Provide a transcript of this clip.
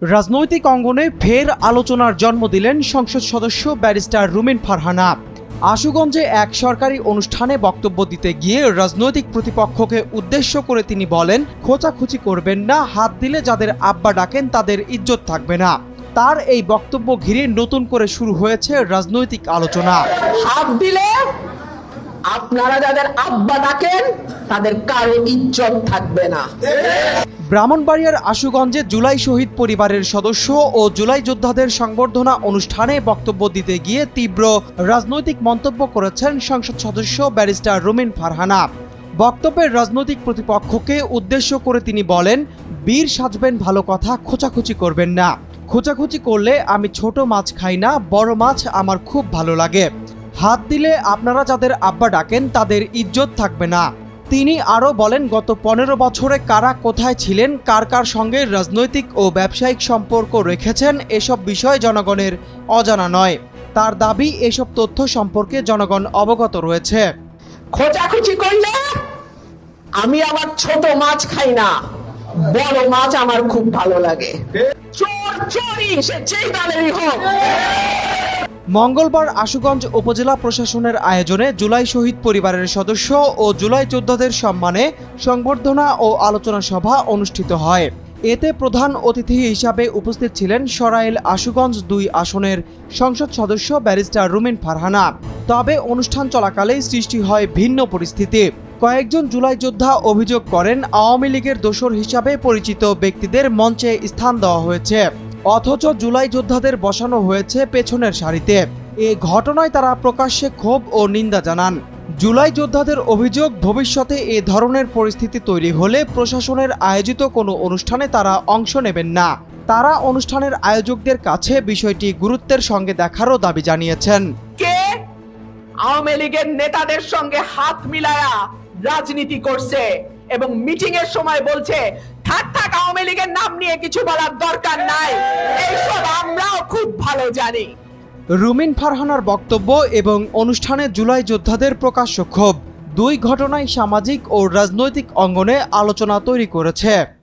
রাজনৈতিক অঙ্গনে ফের আলোচনার জন্ম দিলেন সংসদ সদস্য ব্যারিস্টার রুমিন ফারহানা। আশুগঞ্জে এক সরকারি অনুষ্ঠানে বক্তব্য দিতে গিয়ে রাজনৈতিক প্রতিপক্ষকে উদ্দেশ্য করে তিনি বলেন, খোঁচাখুচি করবেন না, হাত দিলে যাদের আব্বা ডাকেন তাদের ইজ্জত থাকবে না। তার এই বক্তব্য ঘিরে নতুন করে শুরু হয়েছে রাজনৈতিক আলোচনা। হাত দিলে আপনারা যাদের আব্বা ডাকেন তাদের কারো ইজ্জত থাকবে না। ব্রাহ্মণবাড়িয়ার আশুগঞ্জে জুলাই শহীদ পরিবারের সদস্য ও জুলাই যোদ্ধাদের সংবর্ধনা অনুষ্ঠানে বক্তব্য দিতে গিয়ে তীব্র রাজনৈতিক মন্তব্য করেছেন সংসদ সদস্য ব্যারিস্টার রুমিন ফারহানা। বক্তব্যের রাজনৈতিক প্রতিপক্ষকে উদ্দেশ্য করে তিনি বলেন, বীর সাজবেন ভালো কথা, খোঁচাখুচি করবেন না। খোঁচাখুচি করলে আমি ছোট মাছ খাই না, বড় মাছ আমার খুব ভালো লাগে। হাত দিলে আপনারা যাদের আব্বা ডাকেন তাদের ইজ্জত থাকবে না। তিনি আরও বলেন, গত 15 বছরে কারা কোথায় ছিলেন, কার কার সঙ্গে রাজনৈতিক ও ব্যবসায়িক সম্পর্ক রেখেছেন, এসব বিষয় জনগণের অজানা নয়। তার দাবি, এসব তথ্য সম্পর্কে জনগণ অবগত রয়েছে। খোঁচাখুচি করলে আমি আমার ছোট মাছ খাই না, বড় মাছ আমার খুব ভালো লাগে। চোর চোরই, সে যেই দলেরই হোক। মঙ্গলবার আশুগঞ্জ উপজেলা প্রশাসনের আয়োজনে জুলাই শহীদ পরিবারের সদস্য ও জুলাই যোদ্ধাদের সম্মানে সংবর্ধনা ও আলোচনা সভা অনুষ্ঠিত হয়। এতে প্রধান অতিথি হিসাবে উপস্থিত ছিলেন সরাইল আশুগঞ্জ 2 আসনের সংসদ সদস্য ব্যারিস্টার রুমিন ফারহানা। তবে অনুষ্ঠান চলাকালেই সৃষ্টি হয় ভিন্ন পরিস্থিতি। কয়েকজন জুলাই যোদ্ধা অভিযোগ করেন, আওয়ামী লীগের দোসর হিসাবে পরিচিত ব্যক্তিদের মঞ্চে স্থান দেওয়া হয়েছে, অথচ জুলাই যোদ্ধাদের বসানো হয়েছে পেছনের সারিতে। এ ঘটনায় তারা প্রকাশ্যে ক্ষোভ ও নিন্দা জানান। জুলাই যোদ্ধাদের অভিযোগ, ভবিষ্যতে এ ধরনের পরিস্থিতি তৈরি হলে প্রশাসনের আয়োজিত কোনো অনুষ্ঠানে তারা অংশ নেবেন না। তারা অনুষ্ঠানের আয়োজকদের কাছে বিষয়টি গুরুত্বের সঙ্গে দেখারও দাবি জানিয়েছেন। কে আওয়ামী লীগের নেতাদের সঙ্গে হাত মিলায়া রাজনীতি করছে এবং মিটিং এর সময় বলছে, থাক থাক, আওয়ামী লীগের নাম নিয়ে কিছু বলার দরকার নাই, এইসব আমরাও খুব ভালো জানি। রুমিন ফারহানার বক্তব্য এবং অনুষ্ঠানে জুলাই যোদ্ধাদের প্রকাশ্য ক্ষোভ, দুই ঘটনায় সামাজিক ও রাজনৈতিক অঙ্গনে আলোচনা তৈরি করেছে।